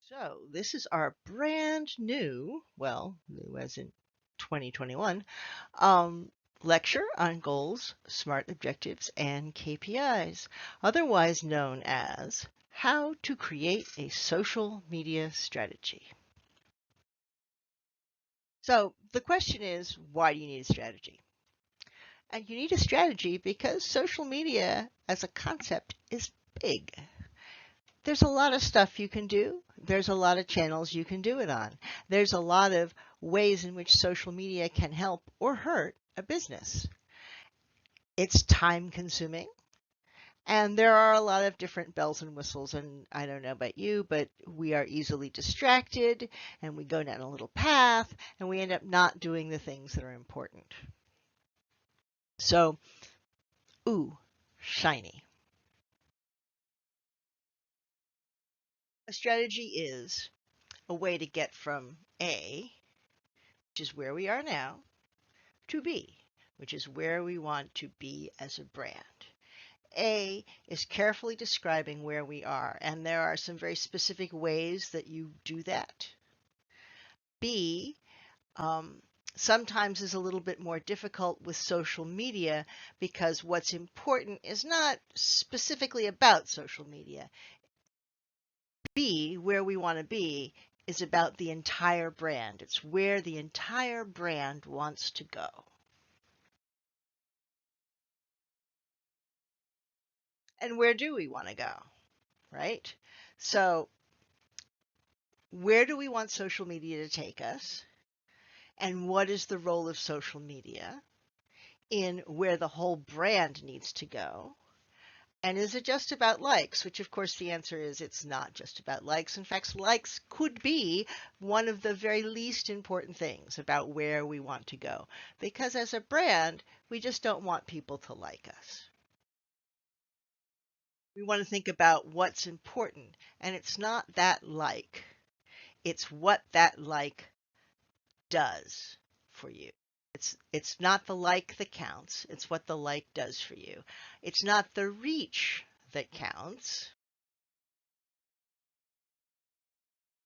So this is our brand new, well, new as in 2021, lecture on goals, SMART objectives, and KPIs, otherwise known as how to create a social media strategy. So the question is, why do you need a strategy? And you need a strategy because social media as a concept is big. There's a lot of stuff you can do. There's a lot of channels you can do it on. There's a lot of ways in which social media can help or hurt a business. It's time consuming. And there are a lot of different bells and whistles, and I don't know about you, but we are easily distracted, and we go down a little path, and we end up not doing the things that are important. So, ooh, shiny. A strategy is a way to get from A, which is where we are now, to B, which is where we want to be as a brand. A is carefully describing where we are, and there are some very specific ways that you do that. B sometimes is a little bit more difficult with social media because what's important is not specifically about social media. B, where we want to be, is about the entire brand. It's where the entire brand wants to go. And where do we want to go, right? So where do we want social media to take us? And what is the role of social media in where the whole brand needs to go? And is it just about likes? Which, of course, the answer is it's not just about likes. In fact, likes could be one of the very least important things about where we want to go. Because as a brand, we just don't want people to like us. We want to think about what's important. And it's not that like, it's what that like does for you. It's not the like that counts. It's what the like does for you. It's not the reach that counts.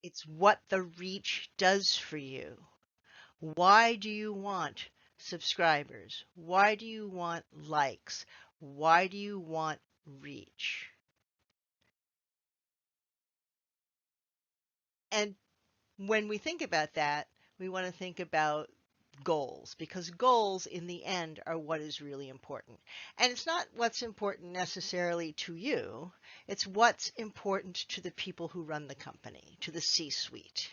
It's what the reach does for you. Why do you want subscribers? Why do you want likes? Why do you want reach? And when we think about that, we want to think about goals, because goals in the end are what is really important. And it's not what's important necessarily to you, it's what's important to the people who run the company, to the C-suite.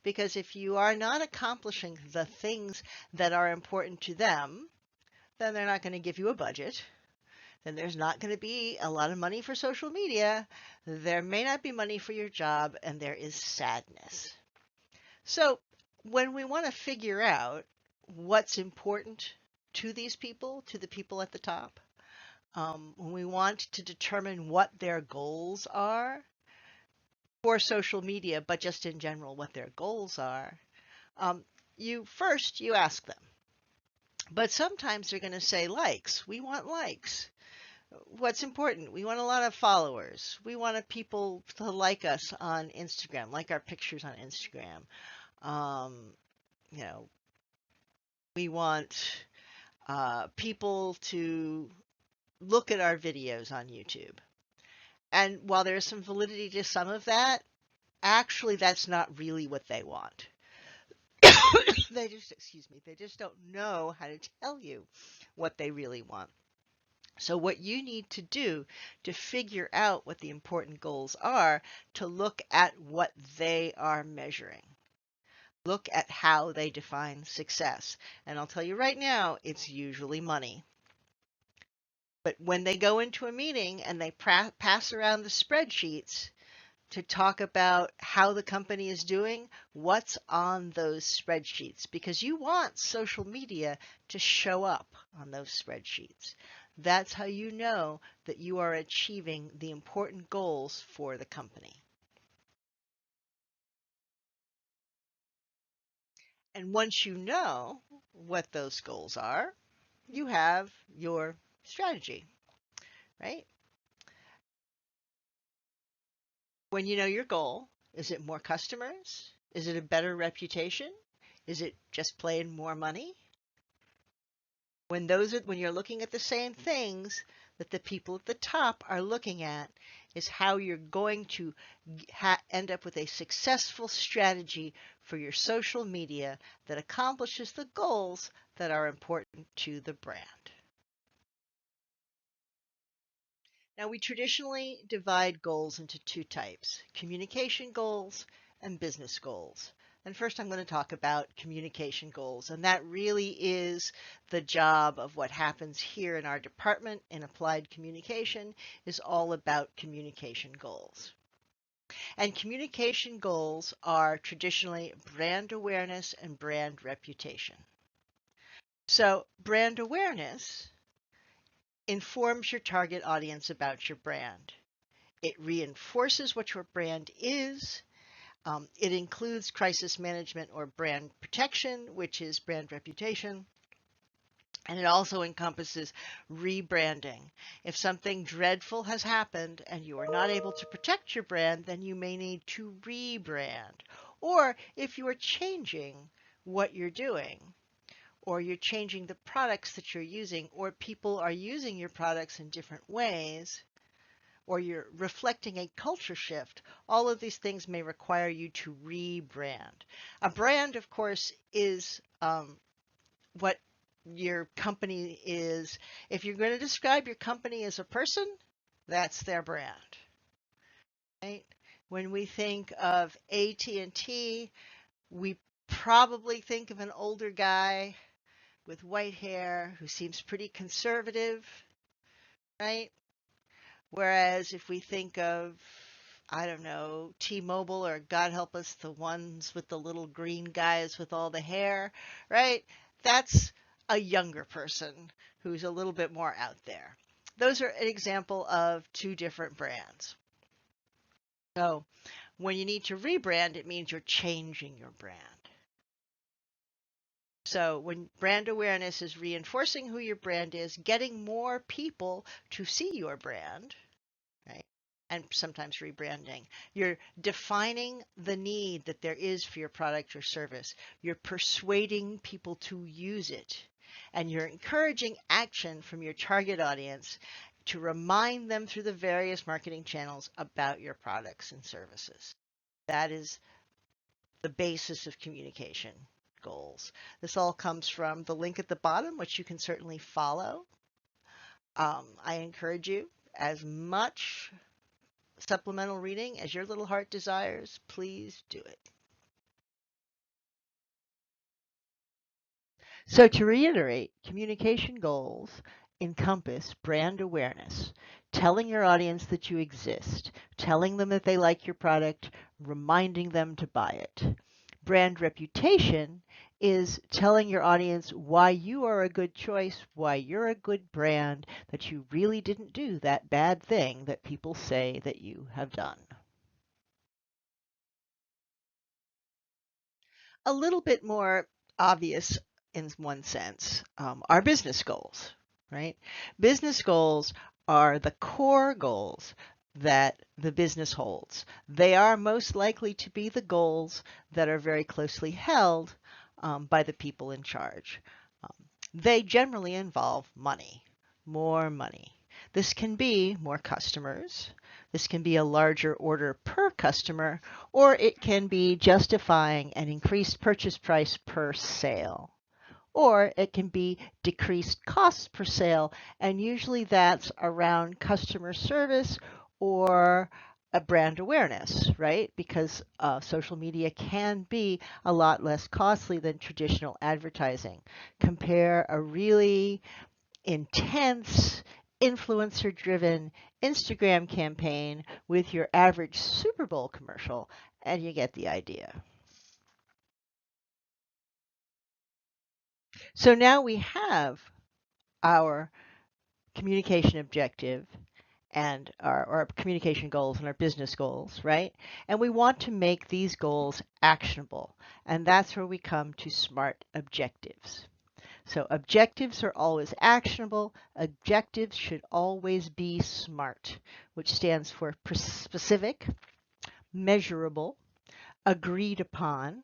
Because if you are not accomplishing the things that are important to them, then they're not going to give you a budget. Then there's not going to be a lot of money for social media. There may not be money for your job, and there is sadness. So when we want to figure out what's important to these people, to the people at the top, when we want to determine what their goals are for social media, but just in general what their goals are, you ask them. But sometimes they're going to say likes. We want likes. What's important? We want a lot of followers. We want people to like us on Instagram, like our pictures on Instagram. You know, we want people to look at our videos on YouTube. And while there's some validity to some of that, actually that's not really what they want. They just don't know how to tell you what they really want. So what you need to do to figure out what the important goals are, to look at what they are measuring. Look at how they define success. And I'll tell you right now, it's usually money. But when they go into a meeting and they pass around the spreadsheets to talk about how the company is doing, what's on those spreadsheets? Because you want social media to show up on those spreadsheets. That's how you know that you are achieving the important goals for the company. And once you know what those goals are, you have your strategy, right? When you know your goal, Is it more customers? Is it a better reputation? Is it just plain more money? When you're looking at the same things that the people at the top are looking at, is how you're going to end up with a successful strategy for your social media that accomplishes the goals that are important to the brand. Now, we traditionally divide goals into two types: communication goals and business goals. And first, I'm going to talk about communication goals. And that really is the job of what happens here in our department in applied communication, is all about communication goals. And communication goals are traditionally brand awareness and brand reputation. So, brand awareness informs your target audience about your brand. It reinforces what your brand is. It includes crisis management or brand protection, which is brand reputation. And it also encompasses rebranding. If something dreadful has happened and you are not able to protect your brand, then you may need to rebrand. Or if you are changing what you're doing, or you're changing the products that you're using, or people are using your products in different ways, or you're reflecting a culture shift, all of these things may require you to rebrand. A brand, of course, is what your company is. If you're going to describe your company as a person, that's their brand, right? When we think of AT&T, we probably think of an older guy with white hair who seems pretty conservative, right? Whereas if we think of, I don't know, T-Mobile, or God help us, the ones with the little green guys with all the hair, right? That's a younger person who's a little bit more out there. Those are an example of two different brands. So when you need to rebrand, it means you're changing your brand. So when brand awareness is reinforcing who your brand is, getting more people to see your brand, right? And sometimes rebranding. You're defining the need that there is for your product or service. You're persuading people to use it. And you're encouraging action from your target audience to remind them through the various marketing channels about your products and services. That is the basis of communication goals. This all comes from the link at the bottom, which you can certainly follow. I encourage you, as much supplemental reading as your little heart desires, please do it. So to reiterate, communication goals encompass brand awareness, telling your audience that you exist, telling them that they like your product, reminding them to buy it. Brand reputation is telling your audience why you are a good choice, why you're a good brand, that you really didn't do that bad thing that people say that you have done. A little bit more obvious in one sense are business goals, right? Business goals are the core goals that the business holds. They are most likely to be the goals that are very closely held by the people in charge. Um, they generally involve money, more money. This can be more customers. This can be a larger order per customer, or it can be justifying an increased purchase price per sale. Or it can be decreased costs per sale, and usually that's around customer service or a brand awareness, right? Because social media can be a lot less costly than traditional advertising. Compare a really intense, influencer driven Instagram campaign with your average Super Bowl commercial, and you get the idea. So now we have our communication objective and our communication goals and our business goals, right? And we want to make these goals actionable. And that's where we come to SMART objectives. So objectives are always actionable. Objectives should always be SMART, which stands for specific, measurable, agreed upon,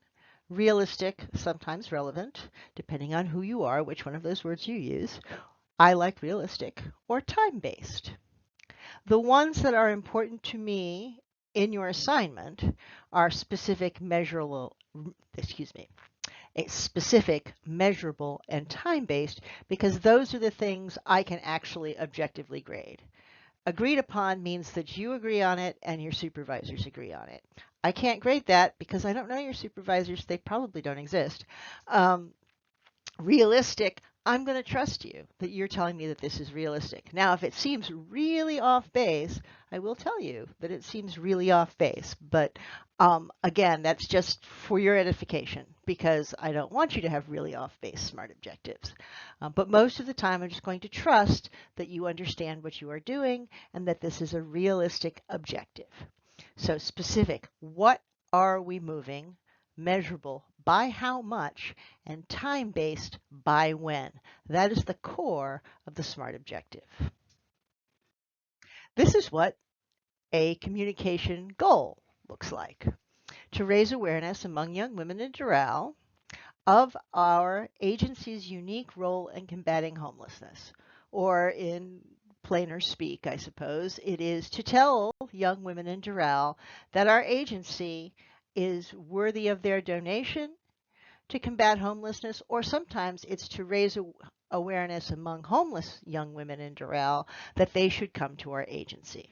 realistic, sometimes relevant, depending on who you are, which one of those words you use. I like realistic, or time-based. The ones that are important to me in your assignment are specific, measurable, excuse me, specific, measurable, and time-based, because those are the things I can actually objectively grade. Agreed upon means that you agree on it and your supervisors agree on it. I can't grade that because I don't know your supervisors. They probably don't exist. Um, Realistic, I'm going to trust you that you're telling me that this is realistic. Now, if it seems really off base, I will tell you that it seems really off base. But again, that's just for your edification because I don't want you to have really off base SMART objectives. But most of the time, I'm just going to trust that you understand what you are doing and that this is a realistic objective. So specific, what are we moving? Measurable, by how much? And time-based, by when? That is the core of the SMART objective. This is what a communication goal looks like. To raise awareness among young women in Doral of our agency's unique role in combating homelessness, or in plainer speak, I suppose, it is to tell young women in Doral that our agency is worthy of their donation to combat homelessness, or sometimes it's to raise awareness among homeless young women in Doral that they should come to our agency.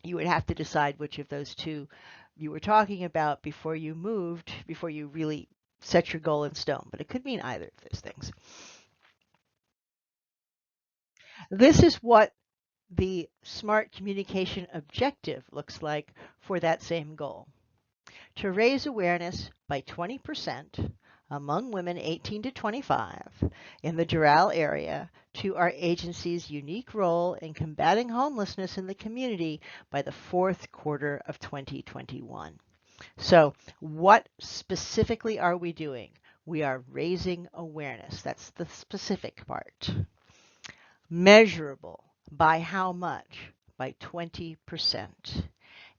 You would have to decide which of those two you were talking about before you moved, before you really set your goal in stone, but it could mean either of those things. This is what the SMART communication objective looks like for that same goal. To raise awareness by 20% among women 18 to 25 in the Doral area to our agency's unique role in combating homelessness in the community by the fourth quarter of 2021. So what specifically are we doing? We are raising awareness. That's the specific part. Measurable. By how much? By 20%.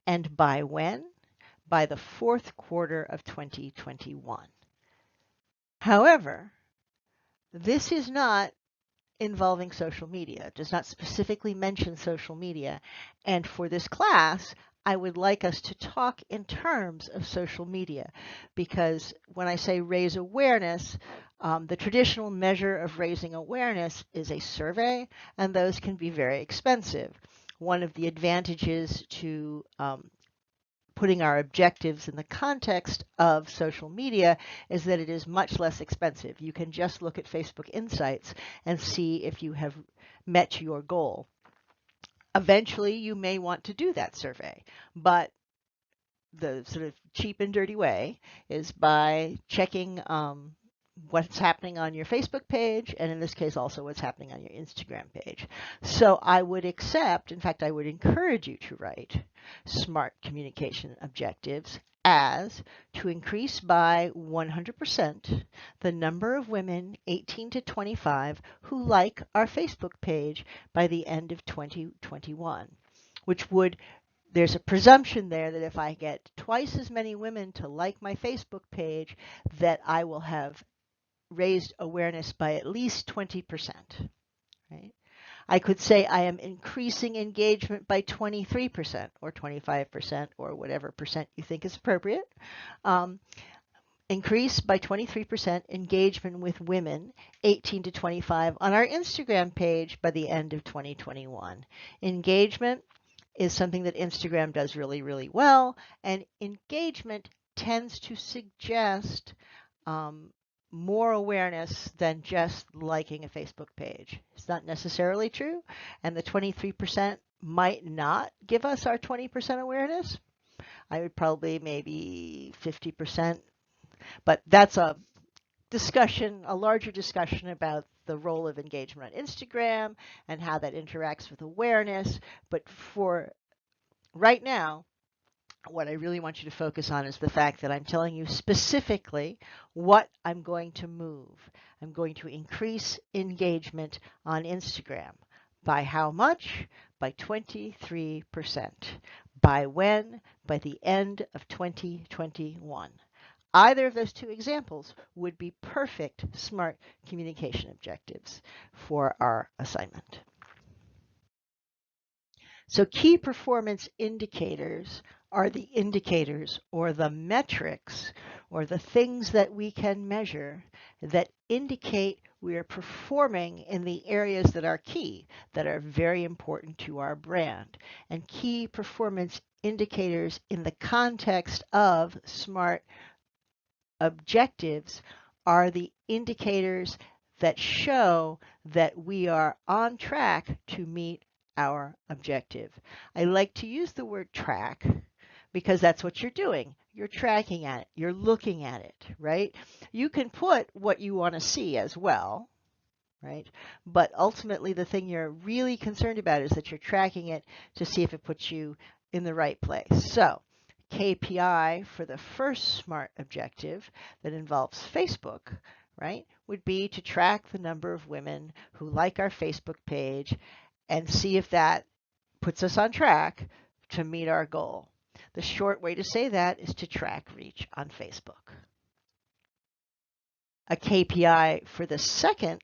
And by when? By the fourth quarter of 2021. However, this is not involving social media. It does not specifically mention social media. And for this class, I would like us to talk in terms of social media, because when I say raise awareness, the traditional measure of raising awareness is a survey, and those can be very expensive. One of the advantages to putting our objectives in the context of social media is that it is much less expensive. You can just look at Facebook Insights and see if you have met your goal. Eventually, you may want to do that survey, but the sort of cheap and dirty way is by checking what's happening on your Facebook page, and in this case also what's happening on your Instagram page. So I would accept, in fact I would encourage you to write SMART communication objectives as to increase by 100% the number of women 18 to 25 who like our Facebook page by the end of 2021, which would, there's a presumption there that if I get twice as many women to like my Facebook page, that I will have raised awareness by at least 20%. Right? I could say I am increasing engagement by 23% or 25% or whatever percent you think is appropriate. Increase by 23% engagement with women 18 to 25 on our Instagram page by the end of 2021. Engagement is something that Instagram does really, really well, and engagement tends to suggest more awareness than just liking a Facebook page. It's not necessarily true, and the 23% might not give us our 20% awareness. I would probably maybe 50%, but that's a discussion, a larger discussion about the role of engagement on Instagram and how that interacts with awareness. But for right now, what I really want you to focus on is the fact that I'm telling you specifically what I'm going to move. I'm going to increase engagement on Instagram. By how much? By 23%. By when? by the end of 2021. Either of those two examples would be perfect SMART communication objectives for our assignment. So key performance indicators are the indicators or the metrics or the things that we can measure that indicate we are performing in the areas that are key, that are very important to our brand. And key performance indicators in the context of SMART objectives are the indicators that show that we are on track to meet our objective. I like to use the word track because that's what you're doing. You're tracking at it. You're looking at it, right? You can put what you want to see as well, right? But ultimately, the thing you're really concerned about is that you're tracking it to see if it puts you in the right place. So, KPI for the first SMART objective that involves Facebook, right, would be to track the number of women who like our Facebook page and see if that puts us on track to meet our goal. The short way to say that is to track reach on Facebook. A KPI for the second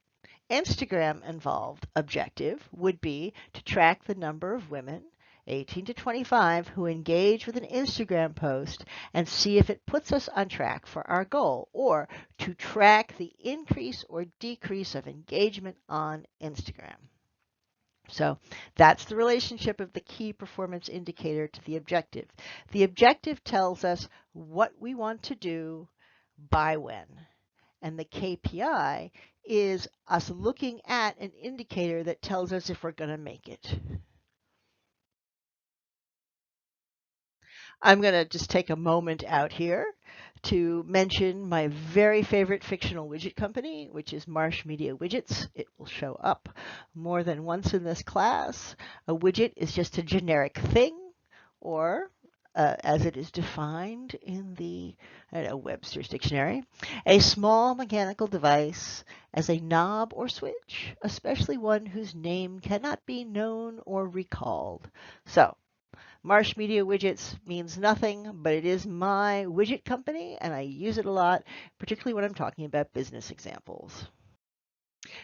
Instagram involved objective would be to track the number of women 18 to 25 who engage with an Instagram post and see if it puts us on track for our goal, or to track the increase or decrease of engagement on Instagram. So that's the relationship of the key performance indicator to the objective. The objective tells us what we want to do by when. And the KPI is us looking at an indicator that tells us if we're going to make it. I'm going to just take a moment out here to mention my very favorite fictional widget company, which is Marsh Media Widgets. It will show up more than once in this class. A widget is just a generic thing, or as it is defined in the Webster's Dictionary, a small mechanical device as a knob or switch, especially one whose name cannot be known or recalled. So, Marsh Media Widgets means nothing, but it is my widget company, and I use it a lot, particularly when I'm talking about business examples.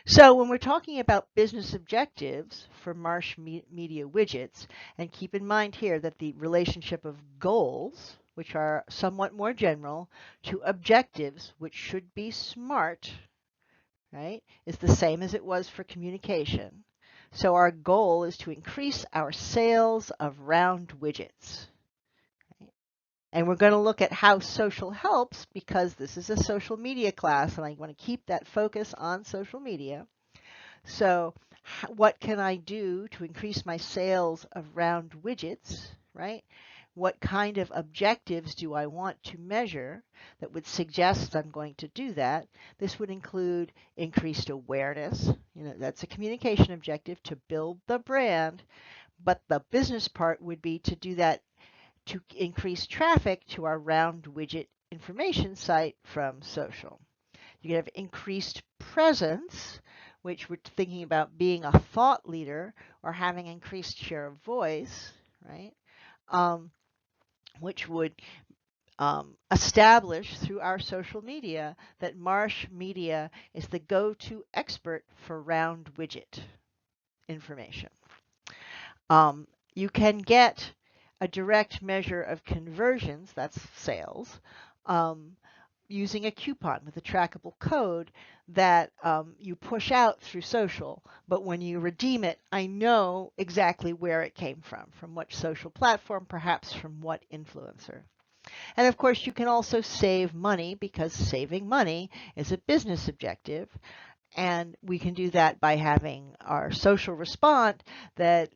So when we're talking about business objectives for Marsh Media Widgets, and keep in mind here that the relationship of goals, which are somewhat more general, to objectives, which should be SMART, right, is the same as it was for communication. So our goal is to increase our sales of round widgets. And we're going to look at how social helps because this is a social media class and I want to keep that focus on social media. So what can I do to increase my sales of round widgets, right? What kind of objectives do I want to measure that would suggest I'm going to do that? This would include increased awareness. That's a communication objective to build the brand, but the business part would be to do that to increase traffic to our round widget information site from social. You can have increased presence, which we're thinking about being a thought leader or having increased share of voice, right? Which would establish through our social media that Marsh Media is the go-to expert for round widget information. You can get a direct measure of conversions, that's sales, using a coupon with a trackable code that you push out through social. But when you redeem it, I know exactly where it came from what social platform, perhaps from what influencer. And of course, you can also save money because saving money is a business objective. And we can do that by having our social response that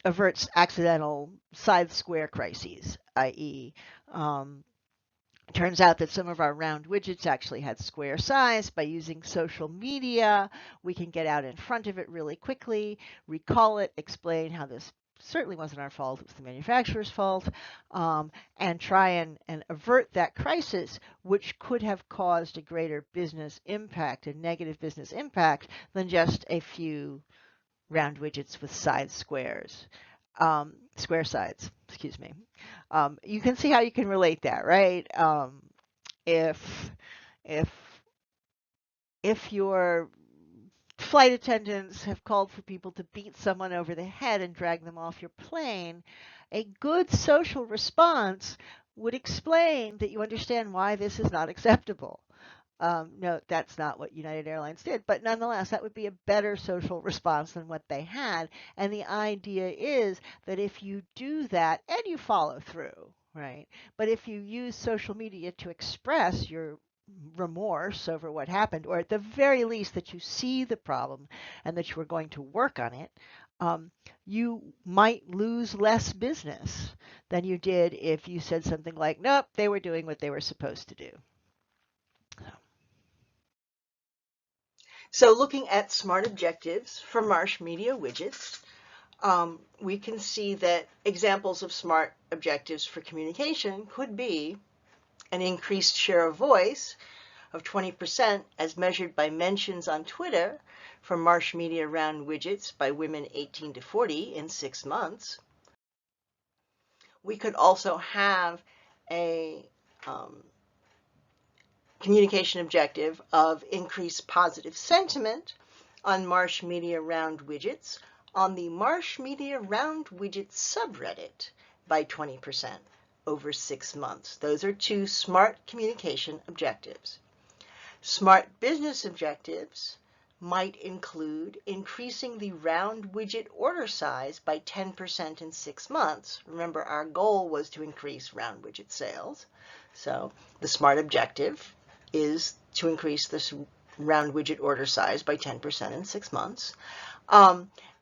averts accidental side square crises, i.e., turns out that some of our round widgets actually had square size. By using social media, we can get out in front of it really quickly, recall it, explain how this certainly wasn't our fault, it was the manufacturer's fault, and try and avert that crisis, which could have caused a greater business impact, a negative business impact, than just a few round widgets with side squares. square sides, excuse me. You can see how you can relate that, right? If if if your flight attendants have called for people to beat someone over the head and drag them off your plane, a good social response would explain that you understand why this is not acceptable. No, that's not what United Airlines did, but nonetheless, that would be a better social response than what they had. And the idea is that if you do that and you follow through, right? But if you use social media to express your remorse over what happened, or at the very least that you see the problem and that you are going to work on it, you might lose less business than you did if you said something like, nope, they were doing what they were supposed to do. So looking at smart objectives for Marsh Media widgets, we can see that examples of smart objectives for communication could be an increased share of voice of 20% as measured by mentions on Twitter for Marsh Media Round widgets by women 18 to 40 in 6 months. We could also have a communication objective of increased positive sentiment on Marsh Media Round widgets on the Marsh Media Round widget subreddit by 20% over 6 months. Those are 2 smart communication objectives. Smart business objectives might include increasing the round widget order size by 10% in 6 months. Remember, our goal was to increase round widget sales. So the smart objective is to increase this round widget order size by 10% in 6 months.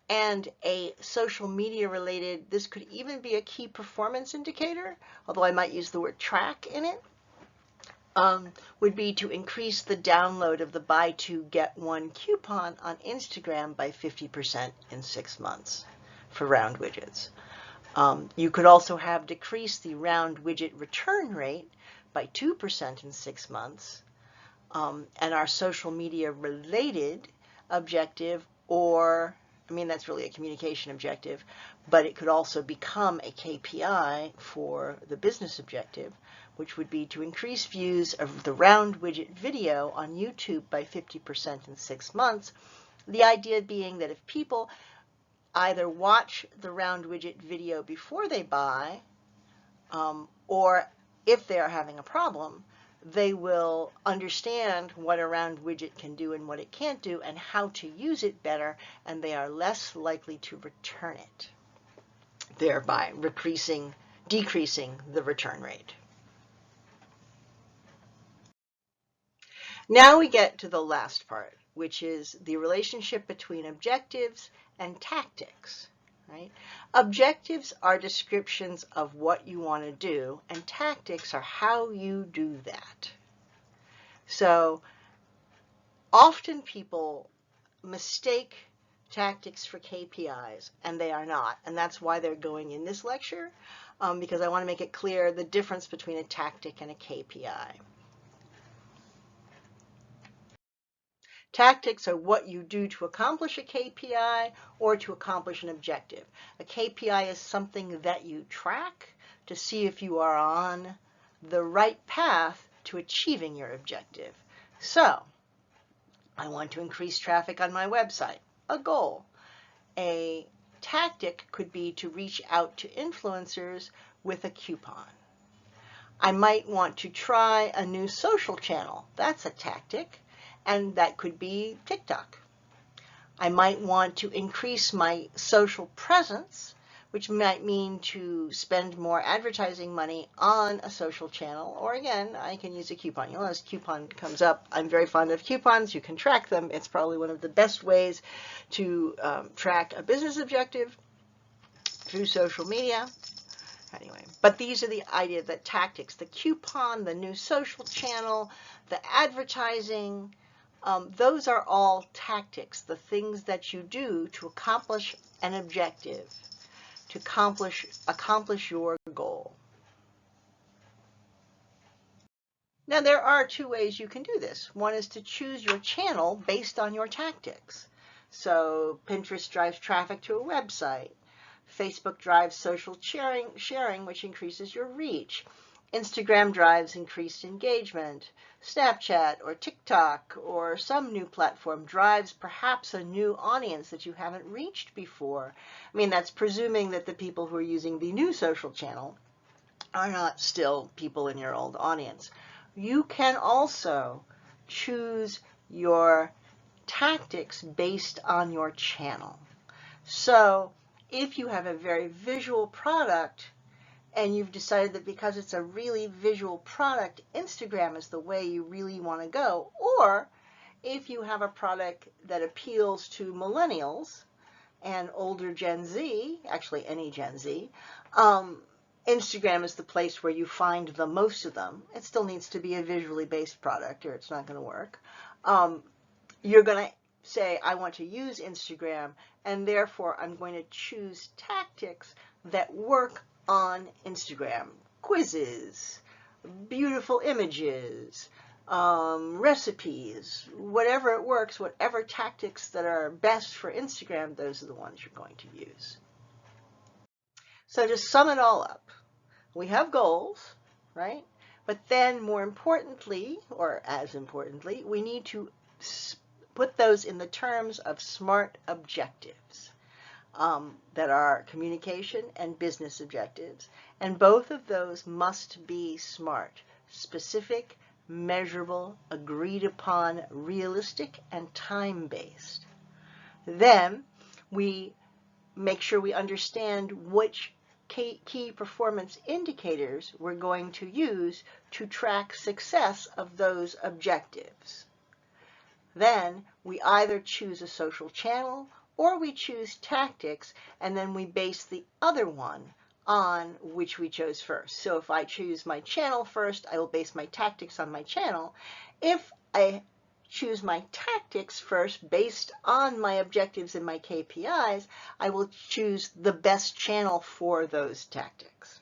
And a social media related, this could even be a key performance indicator, although I might use the word track in it, would be to increase the download of the buy 2 get 1 coupon on Instagram by 50% in 6 months for round widgets. You could also have decreased the round widget return rate by 2% in 6 months. And our social media related objective, or that's really a communication objective, but it could also become a KPI for the business objective, which would be to increase views of the round widget video on YouTube by 50% in 6 months. The idea being that if people either watch the round widget video before they buy, or if they are having a problem, they will understand what a round widget can do and what it can't do and how to use it better, and they are less likely to return it, thereby decreasing the return rate. Now we get to the last part, which is the relationship between objectives and tactics. Right? Objectives are descriptions of what you want to do, and tactics are how you do that. So often people mistake tactics for KPIs, and they are not. And that's why they're going in this lecture, because I want to make it clear the difference between a tactic and a KPI. Tactics are what you do to accomplish a KPI or to accomplish an objective. A KPI is something that you track to see if you are on the right path to achieving your objective. So, I want to increase traffic on my website, a goal. A tactic could be to reach out to influencers with a coupon. I might want to try a new social channel. That's a tactic. And that could be TikTok. I might want to increase my social presence, which might mean to spend more advertising money on a social channel, or again, I can use a coupon. You'll notice coupon comes up. I'm very fond of coupons. You can track them. It's probably one of the best ways to track a business objective through social media. Anyway, but these are the idea that tactics, the coupon, the new social channel, the advertising, those are all tactics, the things that you do to accomplish an objective, to accomplish your goal. Now, there are 2 ways you can do this. One is to choose your channel based on your tactics. So Pinterest drives traffic to a website. Facebook drives social sharing, which increases your reach. Instagram drives increased engagement. Snapchat or TikTok or some new platform drives perhaps a new audience that you haven't reached before. I mean, that's presuming that the people who are using the new social channel are not still people in your old audience. You can also choose your tactics based on your channel. So if you have a very visual product and you've decided that because it's a really visual product, Instagram is the way you really want to go, or if you have a product that appeals to millennials and older Gen Z, actually any Gen Z, Instagram is the place where you find the most of them. It still needs to be a visually based product or it's not going to work. You're going to say, I want to use Instagram, and therefore I'm going to choose tactics that work on Instagram. Quizzes, beautiful images, recipes, whatever it works, whatever tactics that are best for Instagram, those are the ones you're going to use. So to sum it all up, we have goals, right? But then more importantly, or as importantly, we need to put those in the terms of SMART objectives that are communication and business objectives. And both of those must be SMART: specific, measurable, agreed upon, realistic, and time-based. Then we make sure we understand which key performance indicators we're going to use to track success of those objectives. Then we either choose a social channel or we choose tactics, and then we base the other one on which we chose first. So if I choose my channel first, I will base my tactics on my channel. If I choose my tactics first based on my objectives and my KPIs, I will choose the best channel for those tactics.